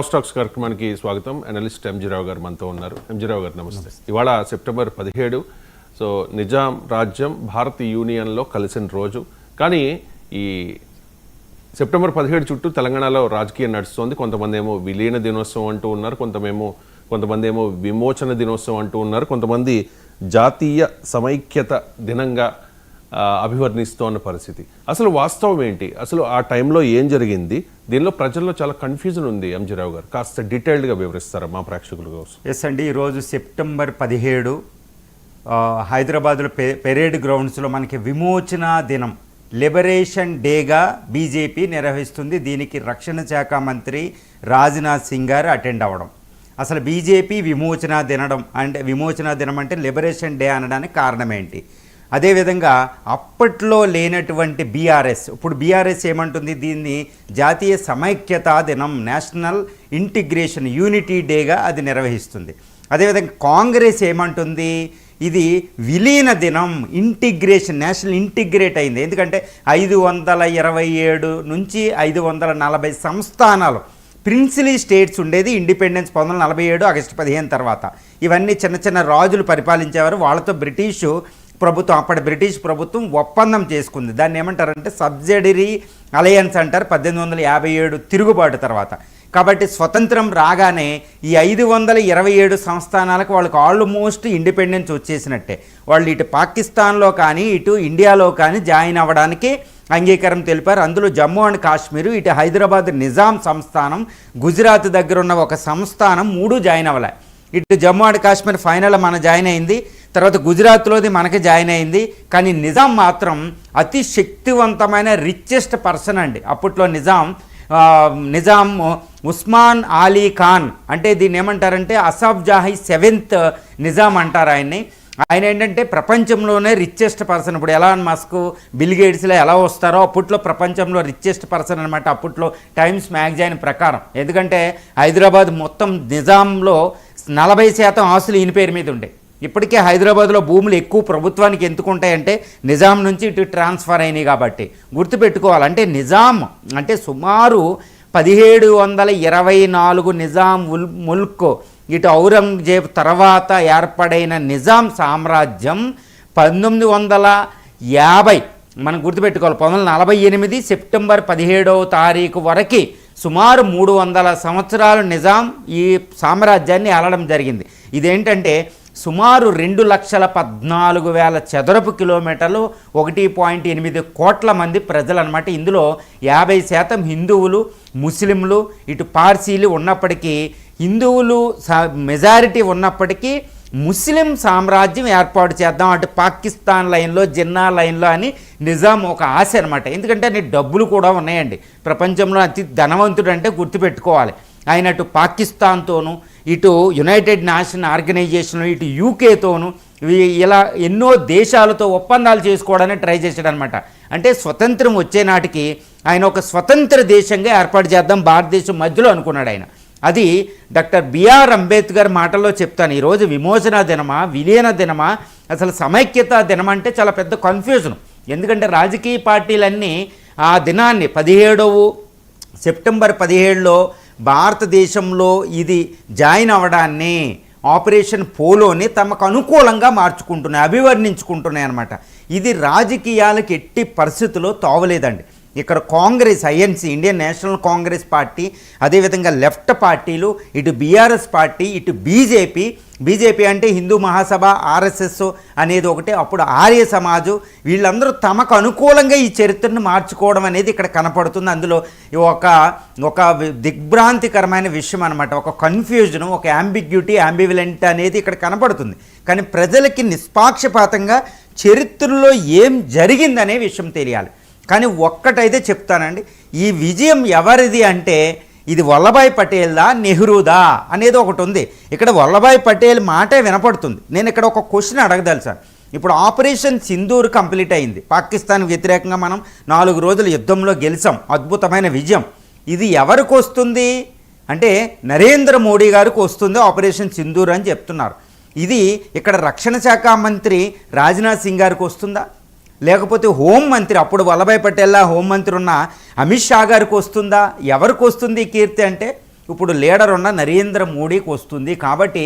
Stocks కార్యక్రమానికి స్వాగతం. Analyst ఎంజీరావు గారు మనతో ఉన్నారు. ఎంజీరావు గారు నమస్తే. ఇవాళ సెప్టెంబర్ 17. సో నిజాం రాజ్యం భారత యూనియన్లో కలిసిన రోజు. కానీ ఈ సెప్టెంబర్ 17 చుట్టూ తెలంగాణలో రాజకీయం నడుస్తుంది. కొంతమంది ఏమో విలీన దినోత్సవం అంటూ ఉన్నారు, కొంతమంది ఏమో విమోచన దినోత్సవం అంటూ ఉన్నారు, కొంతమంది జాతీయ సమైక్యత దినంగా అభివర్ణిస్తోన్న పరిస్థితి. అసలు వాస్తవం ఏంటి? అసలు ఆ టైంలో ఏం జరిగింది? దీనిలో ప్రజల్లో చాలా కన్ఫ్యూజన్ ఉంది. ఎంజీరావు గారు కాస్త డీటెయిల్డ్గా వివరిస్తారా మా ప్రేక్షకుల కోసం? ఎస్ అండి, ఈరోజు సెప్టెంబర్ 17 హైదరాబాద్లో పెరేడ్ గ్రౌండ్స్లో మనకి విమోచన దినం, లిబరేషన్ డేగా బీజేపీ నిర్వహిస్తుంది. దీనికి రక్షణ శాఖ మంత్రి రాజ్నాథ్ సింగ్ గారు అటెండ్ అవ్వడం. అసలు బీజేపీ విమోచన దినం అంటే లిబరేషన్ డే అనడానికి కారణం ఏంటి? అదేవిధంగా అప్పట్లో లేనటువంటి బీఆర్ఎస్, ఇప్పుడు బీఆర్ఎస్ ఏమంటుంది? దీన్ని జాతీయ సమైక్యతా దినం, నేషనల్ ఇంటిగ్రేషన్ యూనిటీ డేగా అది నిర్వహిస్తుంది. అదేవిధంగా కాంగ్రెస్ ఏమంటుంది? ఇది విలీన దినం, ఇంటిగ్రేషన్, నేషనల్ ఇంటిగ్రేట్ అయింది. ఎందుకంటే 527 నుంచి 540 సంస్థానాలు, ప్రిన్సిలీ స్టేట్స్ ఉండేది. ఇండిపెండెన్స్ 1947 ఆగస్టు 15 తర్వాత. ఇవన్నీ చిన్న చిన్న రాజులు పరిపాలించేవారు. వాళ్ళతో అప్పటి బ్రిటిష్ ప్రభుత్వం ఒప్పందం చేసుకుంది. దాన్ని ఏమంటారంటే సబ్సిడరీ అలయన్స్ అంటారు. 1857 తిరుగుబాటు తర్వాత. కాబట్టి స్వతంత్రం రాగానే ఈ 527 సంస్థానాలకు వాళ్ళకి ఆల్మోస్ట్ ఇండిపెండెన్స్ వచ్చేసినట్టే. వాళ్ళు ఇటు పాకిస్తాన్లో కానీ ఇటు ఇండియాలో కానీ జాయిన్ అవ్వడానికి అంగీకారం తెలిపారు. అందులో జమ్మూ అండ్ కాశ్మీర్, ఇటు హైదరాబాద్ నిజాం సంస్థానం, గుజరాత్ దగ్గర ఉన్న ఒక సంస్థానం 3 జాయిన్ అవ్వలే. ఇటు జమ్మూ అండ్ కాశ్మీర్ ఫైనల్ మన జాయిన్ అయింది, తర్వాత గుజరాత్లోది మనకి జాయిన్ అయింది. కానీ నిజాం మాత్రం అతి శక్తివంతమైన రిచెస్ట్ పర్సన్ అండి. అప్పట్లో నిజాం ఉస్మాన్ అలీ ఖాన్, అంటే దీన్ని ఏమంటారంటే అసఫ్ జాహీ 7th నిజాం అంటారు ఆయన్ని. ఆయన ఏంటంటే ప్రపంచంలోనే రిచెస్ట్ పర్సన్. ఇప్పుడు ఎలాన్ మస్క్, బిల్ గేట్స్లో ఎలా వస్తారో అప్పట్లో ప్రపంచంలో రిచెస్ట్ పర్సన్ అనమాట, అప్పట్లో టైమ్స్ మ్యాగజైన్ ప్రకారం. ఎందుకంటే హైదరాబాద్ మొత్తం నిజాంలో 40% ఆస్తులు ఈయన పేరు మీద ఉండే. ఇప్పటికే హైదరాబాద్లో భూములు ఎక్కువ ప్రభుత్వానికి ఎందుకుంటాయంటే నిజాం నుంచి ఇటు ట్రాన్స్ఫర్ అయినాయి కాబట్టి గుర్తుపెట్టుకోవాలంటే నిజాం అంటే సుమారు 1724 నిజాం ముల్క్, ఇటు ఔరంగజేబ్ తర్వాత ఏర్పడైన నిజాం సామ్రాజ్యం 1950 మనం గుర్తుపెట్టుకోవాలి. 1948 సెప్టెంబర్ 17వ తారీఖు వరకు సుమారు 300 సంవత్సరాలు నిజాం ఈ సామ్రాజ్యాన్ని ఆలడం జరిగింది. ఇదేంటంటే సుమారు 2,14,000 చదరపు కిలోమీటర్లు, 1.8 కోట్ల మంది ప్రజలు అనమాట. ఇందులో 50% హిందువులు, ముస్లింలు, ఇటు పార్సీలు ఉన్నప్పటికీ, హిందువులు మెజారిటీ ఉన్నప్పటికీ ముస్లిం సామ్రాజ్యం ఏర్పాటు చేద్దాం అటు పాకిస్తాన్ లైన్లో, జిన్నా లైన్లో అని నిజాం ఒక ఆశ అనమాట. ఎందుకంటే అన్ని డబ్బులు కూడా ఉన్నాయండి. ప్రపంచంలో అతి ధనవంతుడు అంటే గుర్తుపెట్టుకోవాలి. ఆయన అటు పాకిస్తాన్తోనూ, ఇటు యునైటెడ్ నేషన్ ఆర్గనైజేషన్, ఇటు యూకేతోనూ ఇలా ఎన్నో దేశాలతో ఒప్పందాలు చేసుకోవడానికి ట్రై చేశాడు అనమాట. అంటే స్వతంత్రం వచ్చే నాటికి ఆయన ఒక స్వతంత్ర దేశంగా ఏర్పాటు చేద్దాం భారతదేశం మధ్యలో అనుకున్నాడు ఆయన. అది డాక్టర్ బిఆర్ అంబేద్కర్ మాటల్లో చెప్తాను. ఈరోజు విమోచన దినమా, విలీన దినమా, అసలు సమైక్యత దినం అంటే చాలా పెద్ద కన్ఫ్యూజన్. ఎందుకంటే రాజకీయ పార్టీలన్నీ ఆ దినాన్ని 17 సెప్టెంబర్ 17లో భారతదేశంలో ఇది జాయిన్ అవ్వడాన్ని, ఆపరేషన్ పోలోని తమకు అనుకూలంగా మార్చుకుంటున్నాయి, అభివర్ణించుకుంటున్నాయి అన్నమాట. ఇది రాజకీయాలకు ఎట్టి పరిస్థితుల్లో తావలేదండి. ఇక్కడ Congress, INC, Indian national Congress party, అదేవిధంగా లెఫ్ట్ పార్టీలు, ఇటు బీఆర్ఎస్ పార్టీ, ఇటు బీజేపీ అంటే హిందూ మహాసభ, ఆర్ఎస్ఎస్ అనేది ఒకటి, అప్పుడు ఆర్య సమాజు, వీళ్ళందరూ తమకు అనుకూలంగా ఈ చరిత్రను మార్చుకోవడం అనేది ఇక్కడ కనపడుతుంది. అందులో ఒక దిగ్భ్రాంతికరమైన విషయం అనమాట, ఒక కన్ఫ్యూజన్, ఒక అంబివిలెంట్ అనేది ఇక్కడ కనపడుతుంది. కానీ ప్రజలకి నిష్పాక్షపాతంగా చరిత్రలో ఏం జరిగిందనే విషయం తెలియాలి. కానీ ఒక్కటైతే చెప్తానండి, ఈ విజయం ఎవరిది అంటే ఇది వల్లభాయ్ పటేల్దా, నెహ్రూదా అనేది ఒకటి ఉంది. ఇక్కడ వల్లభాయ్ పటేల్ మాటే వినపడుతుంది. నేను ఇక్కడ ఒక క్వశ్చన్ అడగదలిచాను. ఇప్పుడు ఆపరేషన్ సింధూర్ కంప్లీట్ అయింది. పాకిస్తాన్ వ్యతిరేకంగా మనం 4 రోజుల యుద్ధంలో గెలిచాం, అద్భుతమైన విజయం. ఇది ఎవరికి వస్తుంది అంటే నరేంద్ర మోడీ గారికి వస్తుంది ఆపరేషన్ సింధూర్ అని చెప్తున్నారు. ఇది ఇక్కడ రక్షణ శాఖ మంత్రి రాజ్నాథ్ సింగ్ గారికి వస్తుందా, లేకపోతే హోంమంత్రి అప్పుడు వల్లభాయ్ పటేల్ హోంమంత్రి ఉన్న అమిత్ షా గారికి వస్తుందా, ఎవరికి వస్తుంది కీర్తి అంటే ఇప్పుడు లీడర్ ఉన్న నరేంద్ర మోడీకి వస్తుంది. కాబట్టి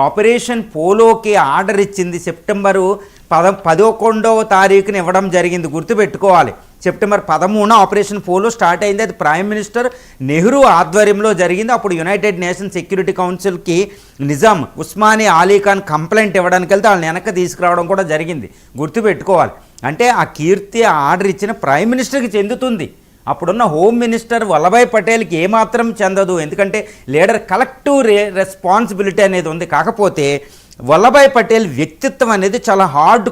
ఆపరేషన్ పోలోకి ఆర్డర్ ఇచ్చింది సెప్టెంబరు 11వ తారీఖున ఇవ్వడం జరిగింది. గుర్తుపెట్టుకోవాలి, సెప్టెంబర్ 13న ఆపరేషన్ పోలో స్టార్ట్ అయింది. అది ప్రైమ్ మినిస్టర్ నెహ్రూ ఆధ్వర్యంలో జరిగింది. అప్పుడు యునైటెడ్ నేషన్స్ సెక్యూరిటీ కౌన్సిల్కి నిజాం ఉస్మానీ అలీ ఖాన్ కంప్లైంట్ ఇవ్వడానికి వెళ్తే వాళ్ళని వెనక్కి తీసుకురావడం కూడా జరిగింది. గుర్తుపెట్టుకోవాలి, అంటే ఆ కీర్తి ఆర్డర్ ఇచ్చిన ప్రైమ్ మినిస్టర్కి చెందుతుంది. అప్పుడున్న హోమ్ మినిస్టర్ వల్లభాయ్ పటేల్కి ఏమాత్రం చెందదు, ఎందుకంటే లీడర్ కలెక్టివ్ రెస్పాన్సిబిలిటీ అనేది ఉంది. కాకపోతే వల్లభాయ్ పటేల్ వ్యక్తిత్వం అనేది చాలా హార్డ్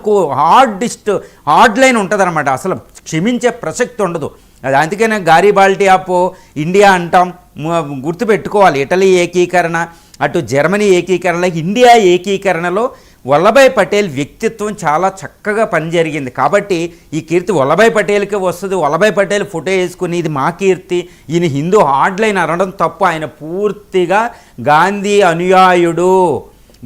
లైన్ ఉంటుంది అనమాట, అసలు క్షమించే ప్రసక్తి ఉండదు. అది అందుకనే గారిబాల్టీ ఆఫ్ ఇండియా అంటాం. గుర్తుపెట్టుకోవాలి, ఇటలీ ఏకీకరణ, అటు జర్మనీ ఏకీకరణ, ఇండియా ఏకీకరణలో వల్లభాయ్ పటేల్ వ్యక్తిత్వం చాలా చక్కగా పనిజరిగింది. కాబట్టి ఈ కీర్తి వల్లభాయ్ పటేల్కి వస్తుంది. వల్లభాయ్ పటేల్ ఫోటో వేసుకుని ఇది మా కీర్తి, ఈయన హిందూ హార్డ్ లైన్ అనడం తప్పు. ఆయన పూర్తిగా గాంధీ అనుయాయుడు,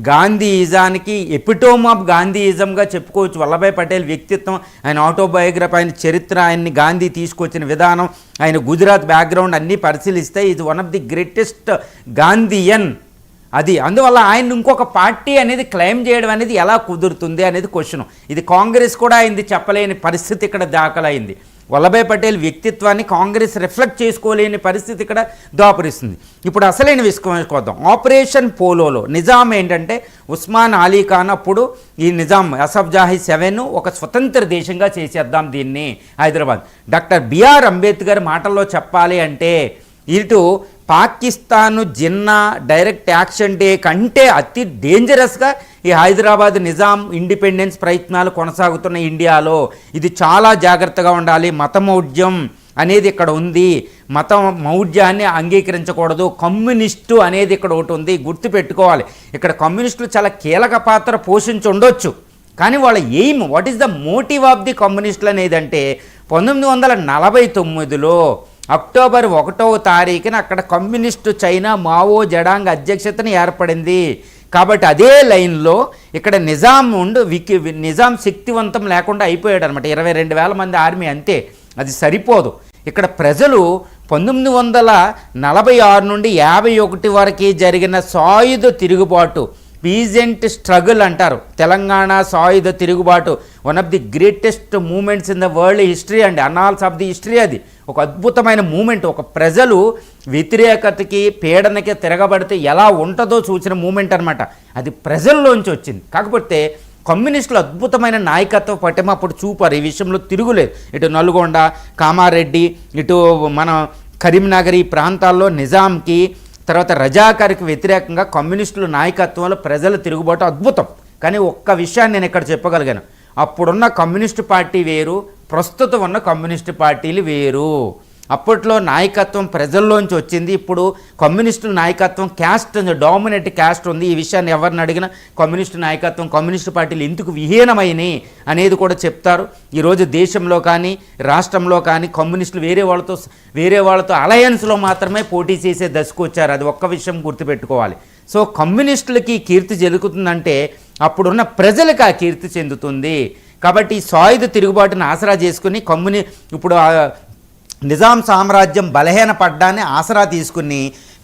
గాంధీయిజానికి ఎపిటోమ్ ఆఫ్ గాంధీయిజంగా చెప్పుకోవచ్చు వల్లభాయ్ పటేల్ వ్యక్తిత్వం. ఆయన ఆటోబయోగ్రఫీ, ఆయన చరిత్ర, ఆయన్ని గాంధీ తీసుకొచ్చిన విధానం, ఆయన గుజరాత్ బ్యాక్గ్రౌండ్ అన్నీ పరిశీలిస్తే is one of the greatest Gandhian. అది అందువల్ల ఆయన ఇంకొక పార్టీ అనేది క్లెయిమ్ చేయడం అనేది ఎలా కుదురుతుంది అనేది క్వశ్చన్. ఇది కాంగ్రెస్ కూడా అయింది, చెప్పలేని పరిస్థితి ఇక్కడ దాఖలైంది. వల్లభాయ్ పటేల్ వ్యక్తిత్వాన్ని కాంగ్రెస్ రిఫ్లెక్ట్ చేసుకోలేని పరిస్థితి ఇక్కడ దాపురిస్తుంది. ఇప్పుడు అసలైన విషయం ఆపరేషన్ పోలోలో నిజాం ఏంటంటే ఉస్మాన్ అలీ ఖాన్ అప్పుడు ఈ నిజాం అసఫ్ జాహీ 7 ఒక స్వతంత్ర దేశంగా చేసేద్దాం దీన్ని హైదరాబాద్. డాక్టర్ బిఆర్ అంబేద్కర్ మాటల్లో చెప్పాలి అంటే ఇటు Pakistan Jinnah direct action day కంటే అతి డేంజరస్గా ఈ హైదరాబాద్ నిజాం ఇండిపెండెన్స్ ప్రయత్నాలు కొనసాగుతున్న ఇండియాలో ఇది చాలా జాగ్రత్తగా ఉండాలి. మతమౌఢ్యం అనేది ఇక్కడ ఉంది, మత మౌఢ్యాన్ని అంగీకరించకూడదు. కమ్యూనిస్టు అనేది ఇక్కడ ఒకటి ఉంది, గుర్తుపెట్టుకోవాలి. ఇక్కడ కమ్యూనిస్టులు చాలా కీలక పాత్ర పోషించి ఉండొచ్చు, కానీ వాళ్ళ aim, what is the motive of the కమ్యూనిస్టులు అనేది అంటే 1949లో అక్టోబర్ 1వ తారీఖున అక్కడ కమ్యూనిస్టు చైనా మావో జెడాంగ్ అధ్యక్షతను ఏర్పడింది. కాబట్టి అదే లైన్లో ఇక్కడ నిజాం నిజాం శక్తివంతం లేకుండా అయిపోయాడు అనమాట. 22,000 మంది ఆర్మీ అంతే, అది సరిపోదు. ఇక్కడ ప్రజలు 1946 నుండి 51 వరకు జరిగిన సాయుధ తిరుగుబాటు, పీజెంట్ స్ట్రగుల్ అంటారు, తెలంగాణ సాయుధ తిరుగుబాటు, one of the greatest moments in the world history and annals of the history. అది ఒక అద్భుతమైన మూమెంట్, ఒక ప్రజలు వ్యతిరేకతకి పీడనకి తిరగబడితే ఎలా ఉంటుందో చూసిన మూమెంట్ అనమాట. అది ప్రజల్లోంచి వచ్చింది. కాకపోతే కమ్యూనిస్టులు అద్భుతమైన నాయకత్వ పటిమ అప్పుడు చూపారు, ఈ విషయంలో తిరుగులేదు. ఇటు నల్గొండ, కామారెడ్డి, ఇటు మన కరీంనగర్ ఈ ప్రాంతాల్లో నిజాంకి తర్వాత రజాకార్కి వ్యతిరేకంగా కమ్యూనిస్టుల నాయకత్వంలో ప్రజల తిరుగుబాటు అద్భుతం. కానీ ఒక్క విషయాన్ని నేను ఇక్కడ చెప్పగలిగాను, అప్పుడున్న కమ్యూనిస్టు పార్టీ వేరు, ప్రస్తుతం ఉన్న కమ్యూనిస్టు పార్టీలు వేరు. అప్పట్లో నాయకత్వం ప్రజల్లోంచి వచ్చింది, ఇప్పుడు కమ్యూనిస్టు నాయకత్వం క్యాస్ట్ డామినేట్ క్యాస్ట్ ఉంది. ఈ విషయాన్ని ఎవరిని అడిగినా కమ్యూనిస్టు నాయకత్వం, కమ్యూనిస్టు పార్టీలు ఎందుకు విహీనమైనవి అనేది కూడా చెప్తారు. ఈరోజు దేశంలో కానీ రాష్ట్రంలో కానీ కమ్యూనిస్టులు వేరే వాళ్ళతో అలయన్స్లో మాత్రమే పోటీ చేసే దశకు వచ్చారు. అది ఒక్క విషయం గుర్తుపెట్టుకోవాలి. సో కమ్యూనిస్టులకి కీర్తి చెందుతుందంటే అప్పుడున్న ప్రజలకు ఆ కీర్తి చెందుతుంది. కాబట్టి సాయుధ తిరుగుబాటును ఆసరా చేసుకుని ఇప్పుడు నిజాం సామ్రాజ్యం బలహీనపడ్డాన్ని ఆసరా తీసుకుని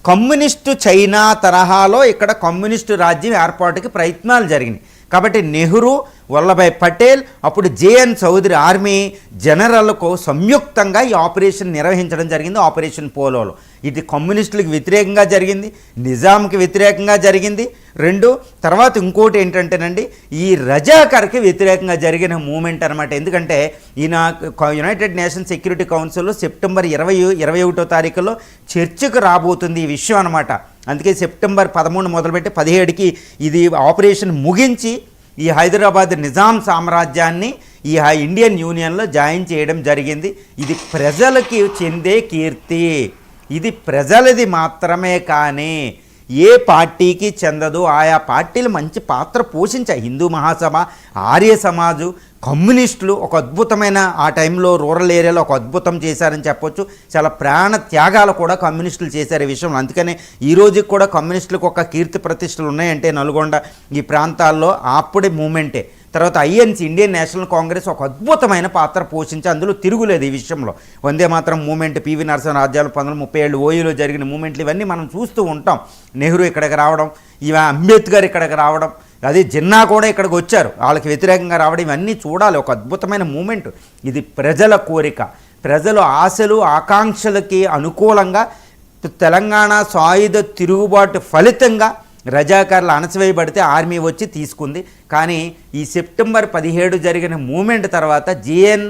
కమ్యూనిస్టు చైనా తరహాలో ఇక్కడ కమ్యూనిస్టు రాజ్యం ఏర్పాటుకి ప్రయత్నాలు జరిగినాయి. కాబట్టి నెహ్రూ, వల్లభాయ్ పటేల్, అప్పుడు జేఎన్ చౌదరి ఆర్మీ జనరల్కు సంయుక్తంగా ఈ ఆపరేషన్ నిర్వహించడం జరిగింది. ఆపరేషన్ పోలోలో ఇది కమ్యూనిస్టులకు వ్యతిరేకంగా జరిగింది, నిజాంకి వ్యతిరేకంగా జరిగింది. తర్వాత ఇంకోటి ఏంటంటేనండి, ఈ రజాకర్కి వ్యతిరేకంగా జరిగిన మూమెంట్ అనమాట. ఎందుకంటే ఈయన యునైటెడ్ నేషన్స్ సెక్యూరిటీ కౌన్సిల్లో సెప్టెంబర్ 21వ తారీఖులో చర్చకు రాబోతుంది ఈ విషయం అనమాట. అందుకే సెప్టెంబర్ 13 మొదలుపెట్టి 17కి ఇది ఆపరేషన్ ముగించి ఈ హైదరాబాద్ నిజాం సామ్రాజ్యాన్ని ఈ ఇండియన్ యూనియన్లో జాయిన్ చేయడం జరిగింది. ఇది ప్రజలకి చెందే కీర్తి, ఇది ప్రజలది మాత్రమే, కానీ ఏ పార్టీకి చెందదు. ఆయా పార్టీలు మంచి పాత్ర పోషించాయి. హిందూ మహాసభ, ఆర్య సమాజు, కమ్యూనిస్టులు ఒక అద్భుతమైన ఆ టైంలో రూరల్ ఏరియాలో ఒక అద్భుతం చేశారని చెప్పొచ్చు. చాలా ప్రాణ త్యాగాలు కూడా కమ్యూనిస్టులు చేశారు ఈ విషయంలో. అందుకనే ఈ రోజుకి కూడా కమ్యూనిస్టులకు ఒక కీర్తి ప్రతిష్టలు ఉన్నాయంటే నల్గొండ ఈ ప్రాంతాల్లో అప్పుడే మూమెంటే. తర్వాత ఐఎన్సి ఇండియన్ నేషనల్ కాంగ్రెస్ ఒక అద్భుతమైన పాత్ర పోషించి అందులో తిరుగులేదు ఈ విషయంలో. వందే మాత్రం మూమెంట్, పివి నరసింహ రాజ్యాలు 1937 ఓయూలో జరిగిన మూమెంట్లు ఇవన్నీ మనం చూస్తూ ఉంటాం. నెహ్రూ ఇక్కడికి రావడం, అంబేద్కర్ ఇక్కడికి రావడం, అదే జిన్నా కూడా ఇక్కడికి వచ్చారు, వాళ్ళకి వ్యతిరేకంగా రావడం, ఇవన్నీ చూడాలి. ఒక అద్భుతమైన మూమెంట్ ఇది. ప్రజల కోరిక, ప్రజల ఆశలు ఆకాంక్షలకి అనుకూలంగా తెలంగాణ సాయుధ తిరుగుబాటు ఫలితంగా రజాకార్లు అణచివేయబడితే ఆర్మీ వచ్చి తీసుకుంది. కానీ ఈ సెప్టెంబర్ 17 జరిగిన మూమెంట్ తర్వాత జిఎన్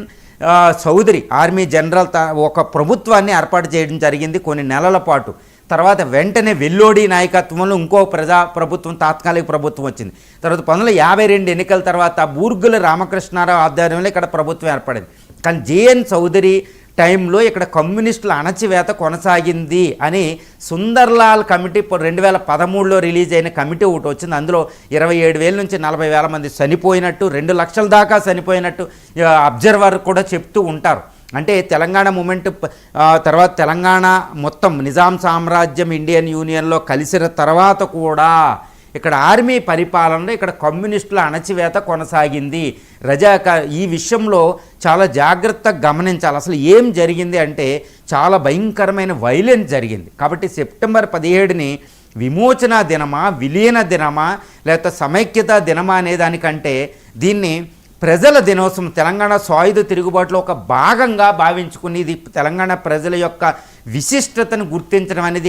చౌదరి ఆర్మీ జనరల్ ఒక ప్రభుత్వాన్ని ఏర్పాటు చేయడం జరిగింది కొన్ని నెలల పాటు. తర్వాత వెంటనే వెల్లోడి నాయకత్వంలో ఇంకో ప్రభుత్వం, తాత్కాలిక ప్రభుత్వం వచ్చింది. తర్వాత 1952 ఎన్నికల తర్వాత బూర్గుల రామకృష్ణారావు ఆధ్వర్యంలో ఇక్కడ ప్రభుత్వం ఏర్పడింది. కానీ జిఎన్ చౌదరి టైంలో ఇక్కడ కమ్యూనిస్టుల అణచివేత కొనసాగింది అని సుందర్లాల్ కమిటీ 2013లో రిలీజ్ అయిన కమిటీ ఒకటి వచ్చింది. అందులో 27,000 నుంచి 40,000 మంది చనిపోయినట్టు, 2 లక్షల దాకా చనిపోయినట్టు అబ్జర్వర్ కూడా చెప్తూ ఉంటారు. అంటే తెలంగాణ మూమెంట్ తర్వాత తెలంగాణ మొత్తం నిజాం సామ్రాజ్యం ఇండియన్ యూనియన్లో కలిసిన తర్వాత కూడా ఇక్కడ ఆర్మీ పరిపాలనలో ఇక్కడ కమ్యూనిస్టుల అణచివేత కొనసాగింది. ఈ విషయంలో చాలా జాగ్రత్తగా గమనించాలి. అసలు ఏం జరిగింది అంటే చాలా భయంకరమైన వైలెన్స్ జరిగింది. కాబట్టి సెప్టెంబర్ 17ని విమోచన దినమా, విలీన దినమా, లేకపోతే సమైక్యత దినమా అనే దానికంటే దీన్ని ప్రజల దినోత్సవం, తెలంగాణ సాయుధ తిరుగుబాటులో ఒక భాగంగా భావించుకుని ఇది తెలంగాణ ప్రజల యొక్క విశిష్టతను గుర్తించడం అనేది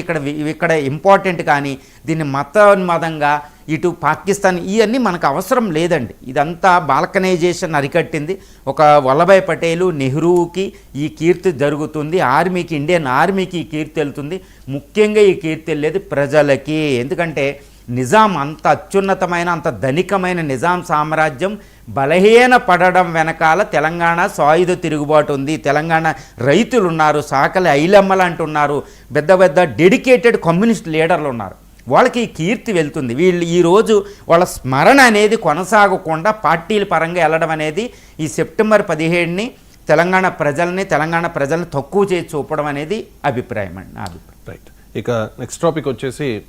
ఇక్కడ ఇంపార్టెంట్. కానీ దీన్ని మతోన్మదంగా ఇటు పాకిస్తాన్ ఇవన్నీ మనకు అవసరం లేదండి. ఇదంతా బాల్కనైజేషన్ అరికట్టింది. ఒక వల్లభాయ్ పటేలు, నెహ్రూకి ఈ కీర్తి జరుగుతుంది, ఆర్మీకి, ఇండియన్ ఆర్మీకి ఈ కీర్తి వెళ్తుంది. ముఖ్యంగా ఈ కీర్తి వెళ్ళేది ప్రజలకి. ఎందుకంటే నిజాం అంత అత్యున్నతమైన, అంత ధనికమైన నిజాం సామ్రాజ్యం బలహీన పడడం వెనకాల తెలంగాణ సాయుధ తిరుగుబాటు ఉంది. తెలంగాణ రైతులు ఉన్నారు, సాకలి ఐలమ్మలు అంటున్నారు, పెద్ద పెద్ద డెడికేటెడ్ కమ్యూనిస్ట్ లీడర్లు ఉన్నారు. వాళ్ళకి ఈ కీర్తి వెళ్తుంది. వీళ్ళు ఈరోజు వాళ్ళ స్మరణ అనేది కొనసాగకుండా పార్టీల పరంగా వెళ్ళడం అనేది ఈ సెప్టెంబర్ 17ని తెలంగాణ ప్రజల్ని తక్కువ చేసి చూపడం అనేది అభిప్రాయం అండి, నా అభిప్రాయం. రైట్. ఇక నెక్స్ట్ టాపిక్ వచ్చేసి